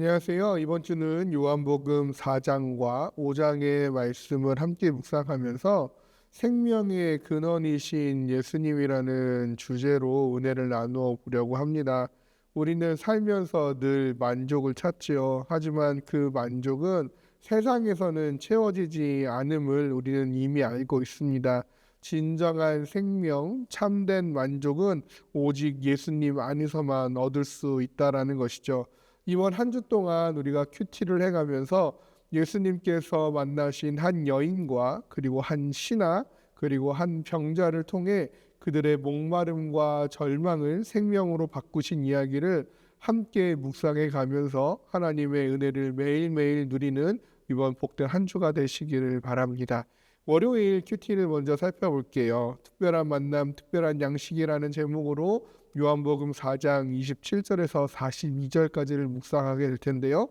안녕하세요. 이번 주는 요한복음 4장과 5장의 말씀을 함께 묵상하면서 생명의 근원이신 예수님이라는 주제로 은혜를 나누어 보려고 합니다. 우리는 살면서 늘 만족을 찾지요. 하지만 그 만족은 세상에서는 채워지지 않음을 우리는 이미 알고 있습니다. 진정한 생명, 참된 만족은 오직 예수님 안에서만 얻을 수 있다라는 것이죠. 이번 한 주 동안 우리가 큐티를 해가면서 예수님께서 만나신 한 여인과 그리고 한 신하 그리고 한 병자를 통해 그들의 목마름과 절망을 생명으로 바꾸신 이야기를 함께 묵상해 가면서 하나님의 은혜를 매일매일 누리는 이번 복된 한 주가 되시기를 바랍니다. 월요일 큐티를 먼저 살펴볼게요. 특별한 만남, 특별한 양식이라는 제목으로 요한복음 4장 27절에서 42절까지를 묵상하게 될 텐데요.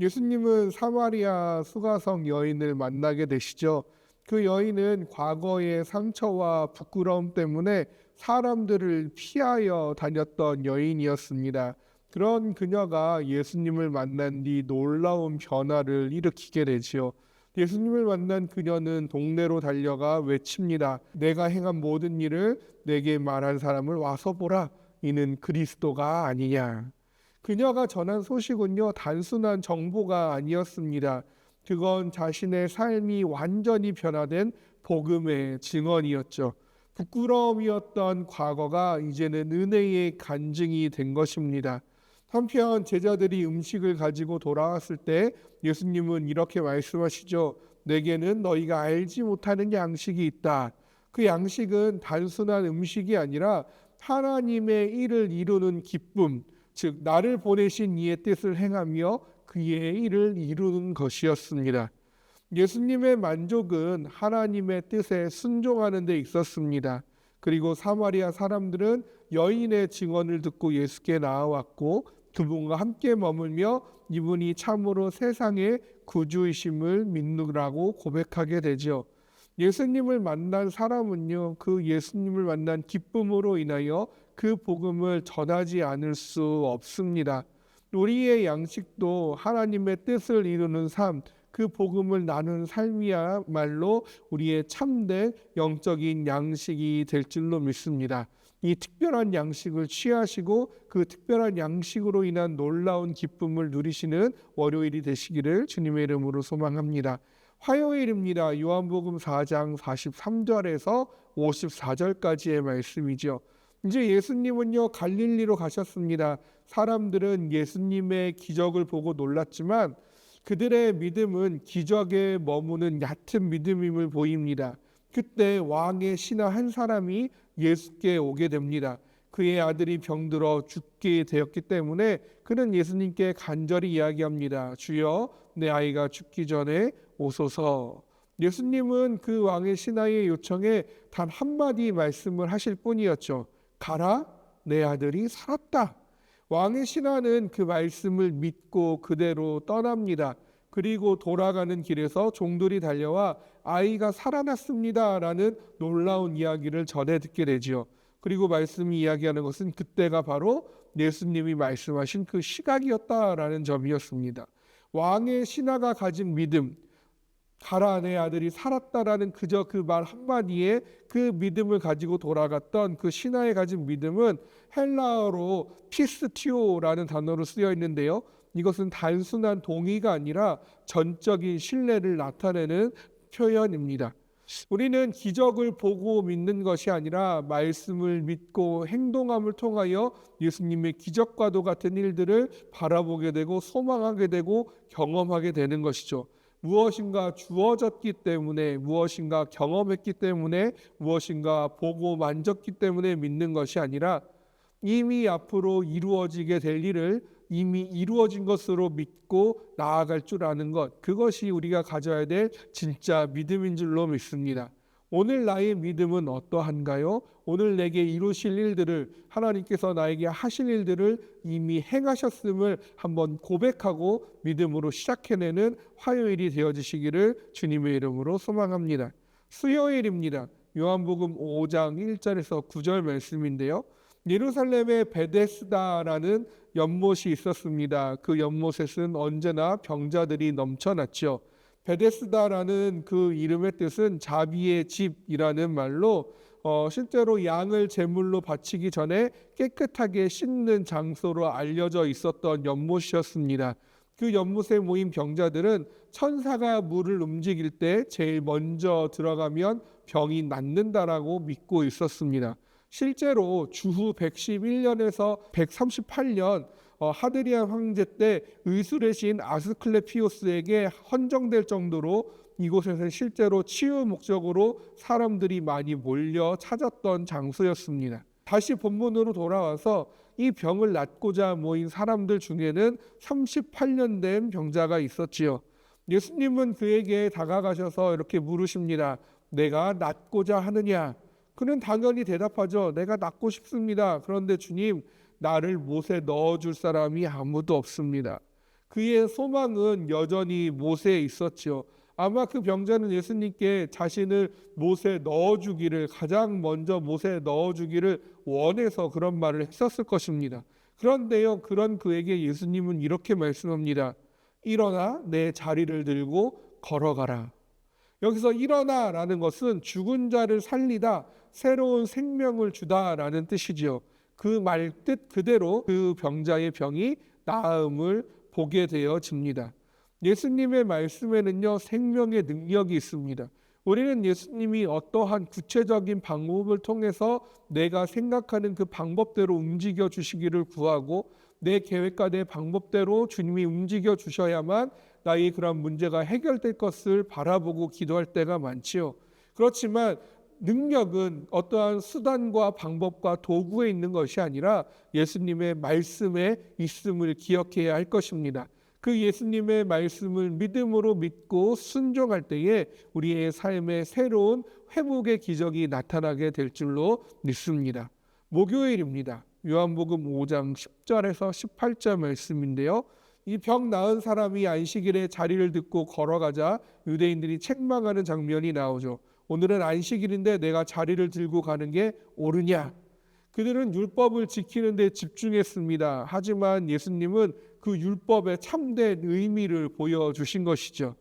예수님은 사마리아 수가성 여인을 만나게 되시죠. 그 여인은 과거의 상처와 부끄러움 때문에 사람들을 피하여 다녔던 여인이었습니다. 그런 그녀가 예수님을 만난 뒤 놀라운 변화를 일으키게 되지요. 예수님을 만난 그녀는 동네로 달려가 외칩니다. 내가 행한 모든 일을 내게 말한 사람을 와서 보라. 이는 그리스도가 아니냐. 그녀가 전한 소식은요, 단순한 정보가 아니었습니다. 그건 자신의 삶이 완전히 변화된 복음의 증언이었죠. 부끄러움이었던 과거가 이제는 은혜의 간증이 된 것입니다. 한편 제자들이 음식을 가지고 돌아왔을 때 예수님은 이렇게 말씀하시죠. 내게는 너희가 알지 못하는 양식이 있다. 그 양식은 단순한 음식이 아니라 하나님의 일을 이루는 기쁨, 즉 나를 보내신 이의 뜻을 행하며 그의 일을 이루는 것이었습니다. 예수님의 만족은 하나님의 뜻에 순종하는 데 있었습니다. 그리고 사마리아 사람들은 여인의 증언을 듣고 예수께 나아왔고 두 분과 함께 머물며 이분이 참으로 세상의 구주이심을 믿느라고 고백하게 되죠. 예수님을 만난 사람은요, 그 예수님을 만난 기쁨으로 인하여 그 복음을 전하지 않을 수 없습니다. 우리의 양식도 하나님의 뜻을 이루는 삶, 그 복음을 나눈 삶이야말로 우리의 참된 영적인 양식이 될 줄로 믿습니다. 이 특별한 양식을 취하시고 그 특별한 양식으로 인한 놀라운 기쁨을 누리시는 월요일이 되시기를 주님의 이름으로 소망합니다. 화요일입니다. 요한복음 4장 43절에서 54절까지의 말씀이죠. 이제 예수님은요, 갈릴리로 가셨습니다. 사람들은 예수님의 기적을 보고 놀랐지만 그들의 믿음은 기적에 머무는 얕은 믿음임을 보입니다. 그때 왕의 신하 한 사람이 예수께 오게 됩니다. 그의 아들이 병들어 죽게 되었기 때문에 그는 예수님께 간절히 이야기합니다. 주여, 내 아이가 죽기 전에 오소서. 예수님은 그 왕의 신하의 요청에 단 한마디 말씀을 하실 뿐이었죠. 가라, 내 아들이 살았다. 왕의 신하는 그 말씀을 믿고 그대로 떠납니다. 그리고 돌아가는 길에서 종들이 달려와 아이가 살아났습니다 라는 놀라운 이야기를 전해 듣게 되지요. 그리고 말씀이 이야기하는 것은 그때가 바로 예수님이 말씀하신 그 시각이었다라는 점이었습니다. 왕의 신하가 가진 믿음, 가라 내 아들이 살았다라는 그저 그 말 한마디에 그 믿음을 가지고 돌아갔던 그 신하에 가진 믿음은 헬라어로 피스티오라는 단어로 쓰여 있는데요. 이것은 단순한 동의가 아니라 전적인 신뢰를 나타내는 표현입니다. 우리는 기적을 보고 믿는 것이 아니라 말씀을 믿고 행동함을 통하여 예수님의 기적과도 같은 일들을 바라보게 되고 소망하게 되고 경험하게 되는 것이죠. 무엇인가 주어졌기 때문에, 무엇인가 경험했기 때문에, 무엇인가 보고 만졌기 때문에 믿는 것이 아니라 이미 앞으로 이루어지게 될 일을 이미 이루어진 것으로 믿고 나아갈 줄 아는 것, 그것이 우리가 가져야 될 진짜 믿음인 줄로 믿습니다. 오늘 나의 믿음은 어떠한가요? 오늘 내게 이루실 일들을, 하나님께서 나에게 하실 일들을 이미 행하셨음을 한번 고백하고 믿음으로 시작해내는 화요일이 되어지시기를 주님의 이름으로 소망합니다. 수요일입니다. 요한복음 5장 1절에서 9절 말씀인데요. 예루살렘에 베데스다라는 연못이 있었습니다. 그 연못에는 언제나 병자들이 넘쳐났죠. 베데스다라는 그 이름의 뜻은 자비의 집이라는 말로 실제로 양을 제물로 바치기 전에 깨끗하게 씻는 장소로 알려져 있었던 연못이었습니다. 그 연못에 모인 병자들은 천사가 물을 움직일 때 제일 먼저 들어가면 병이 낫는다라고 믿고 있었습니다. 실제로 주후 111년에서 138년 하드리안 황제 때 의술의 신 아스클레피오스에게 헌정될 정도로 이곳에서 실제로 치유 목적으로 사람들이 많이 몰려 찾았던 장소였습니다. 다시 본문으로 돌아와서 이 병을 낫고자 모인 사람들 중에는 38년 된 병자가 있었지요. 예수님은 그에게 다가가셔서 이렇게 물으십니다. 내가 낫고자 하느냐? 그는 당연히 대답하죠. 내가 낫고 싶습니다. 그런데 주님, 나를 못에 넣어줄 사람이 아무도 없습니다. 그의 소망은 여전히 못에 있었죠. 아마 그 병자는 예수님께 자신을 못에 넣어주기를, 가장 먼저 못에 넣어주기를 원해서 그런 말을 했었을 것입니다. 그런데요, 그런 그에게 예수님은 이렇게 말씀합니다. 일어나 내 자리를 들고 걸어가라. 여기서 일어나라는 것은 죽은 자를 살리다, 새로운 생명을 주다라는 뜻이지요. 그 말 뜻 그대로 그 병자의 병이 나음을 보게 되어집니다. 예수님의 말씀에는요, 생명의 능력이 있습니다. 우리는 예수님이 어떠한 구체적인 방법을 통해서 내가 생각하는 그 방법대로 움직여 주시기를 구하고, 내 계획과 내 방법대로 주님이 움직여 주셔야만 나의 그런 문제가 해결될 것을 바라보고 기도할 때가 많지요. 그렇지만 능력은 어떠한 수단과 방법과 도구에 있는 것이 아니라 예수님의 말씀에 있음을 기억해야 할 것입니다. 그 예수님의 말씀을 믿음으로 믿고 순종할 때에 우리의 삶에 새로운 회복의 기적이 나타나게 될 줄로 믿습니다. 목요일입니다. 요한복음 5장 10절에서 18절 말씀인데요. 이 병 나은 사람이 안식일에 자리를 듣고 걸어가자 유대인들이 책망하는 장면이 나오죠. 오늘은 안식일인데 내가 자리를 들고 가는 게 옳으냐? 그들은 율법을 지키는 데 집중했습니다. 하지만 예수님은 그 율법의 참된 의미를 보여주신 것이죠.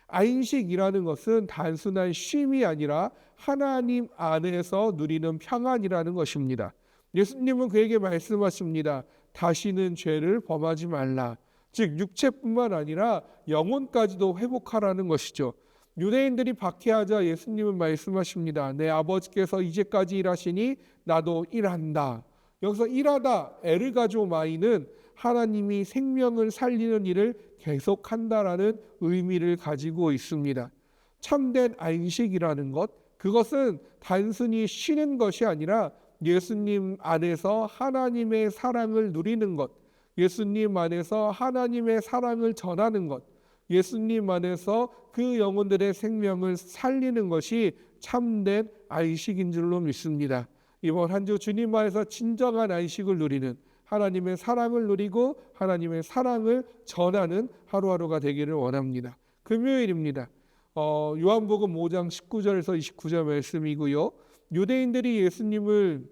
안식이라는 것은 단순한 쉼이 아니라 하나님 안에서 누리는 평안이라는 것입니다. 예수님은 그에게 말씀하십니다. 다시는 죄를 범하지 말라. 즉 육체뿐만 아니라 영혼까지도 회복하라는 것이죠. 유대인들이 박해하자 예수님은 말씀하십니다. 내 아버지께서 이제까지 일하시니 나도 일한다. 여기서 일하다, 에르가조마이는 하나님이 생명을 살리는 일을 계속한다라는 의미를 가지고 있습니다. 참된 안식이라는 것, 그것은 단순히 쉬는 것이 아니라 예수님 안에서 하나님의 사랑을 누리는 것, 예수님 안에서 하나님의 사랑을 전하는 것, 예수님 안에서 그 영혼들의 생명을 살리는 것이 참된 안식인 줄로 믿습니다. 이번 한 주 주님 안에서 진정한 안식을 누리는, 하나님의 사랑을 누리고 하나님의 사랑을 전하는 하루하루가 되기를 원합니다. 금요일입니다. 요한복음 5장 19절에서 29절 말씀이고요. 유대인들이 예수님을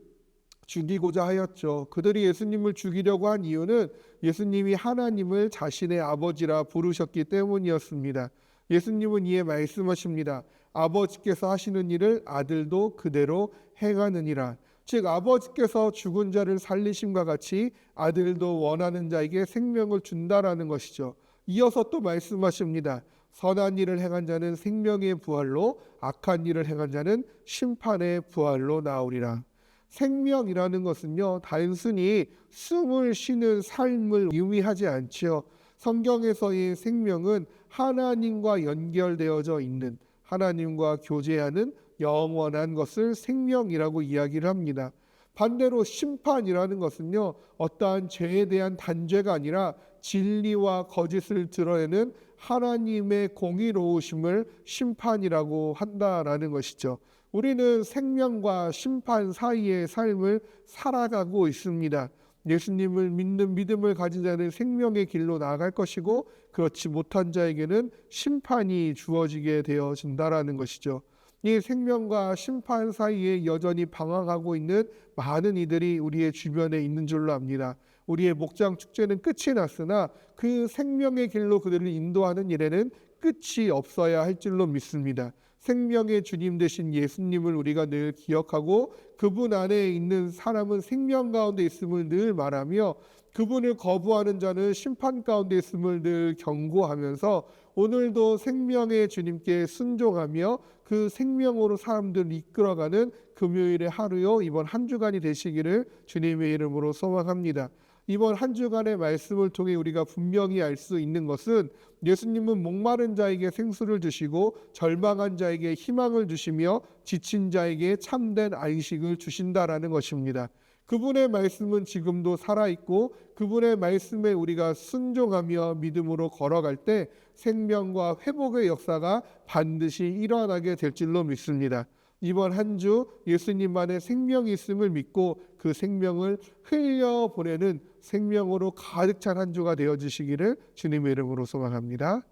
죽이고자 하였죠. 그들이 예수님을 죽이려고 한 이유는 예수님이 하나님을 자신의 아버지라 부르셨기 때문이었습니다. 예수님은 이에 말씀하십니다. 아버지께서 하시는 일을 아들도 그대로 행하느니라. 즉 아버지께서 죽은 자를 살리심과 같이 아들도 원하는 자에게 생명을 준다라는 것이죠. 이어서 또 말씀하십니다. 선한 일을 행한 자는 생명의 부활로, 악한 일을 행한 자는 심판의 부활로 나오리라. 생명이라는 것은요, 단순히 숨을 쉬는 삶을 의미하지 않지요. 성경에서의 생명은 하나님과 연결되어져 있는, 하나님과 교제하는 영원한 것을 생명이라고 이야기를 합니다. 반대로 심판이라는 것은요, 어떠한 죄에 대한 단죄가 아니라 진리와 거짓을 드러내는 하나님의 공의로우심을 심판이라고 한다라는 것이죠. 우리는 생명과 심판 사이의 삶을 살아가고 있습니다. 예수님을 믿는 믿음을 가진 자는 생명의 길로 나아갈 것이고, 그렇지 못한 자에게는 심판이 주어지게 되어진다라는 것이죠. 이 생명과 심판 사이에 여전히 방황하고 있는 많은 이들이 우리의 주변에 있는 줄로 압니다. 우리의 목장 축제는 끝이 났으나 그 생명의 길로 그들을 인도하는 일에는 끝이 없어야 할 줄로 믿습니다. 생명의 주님 되신 예수님을 우리가 늘 기억하고 그분 안에 있는 사람은 생명 가운데 있음을 늘 말하며 그분을 거부하는 자는 심판 가운데 있음을 늘 경고하면서 오늘도 생명의 주님께 순종하며 그 생명으로 사람들을 이끌어가는 금요일의 하루요 이번 한 주간이 되시기를 주님의 이름으로 소망합니다. 이번 한 주간의 말씀을 통해 우리가 분명히 알 수 있는 것은 예수님은 목마른 자에게 생수를 주시고 절망한 자에게 희망을 주시며 지친 자에게 참된 안식을 주신다라는 것입니다. 그분의 말씀은 지금도 살아있고 그분의 말씀에 우리가 순종하며 믿음으로 걸어갈 때 생명과 회복의 역사가 반드시 일어나게 될 줄로 믿습니다. 이번 한 주 예수님만의 생명이 있음을 믿고 그 생명을 흘려보내는 생명으로 가득 찬 한 주가 되어주시기를 주님의 이름으로 소망합니다.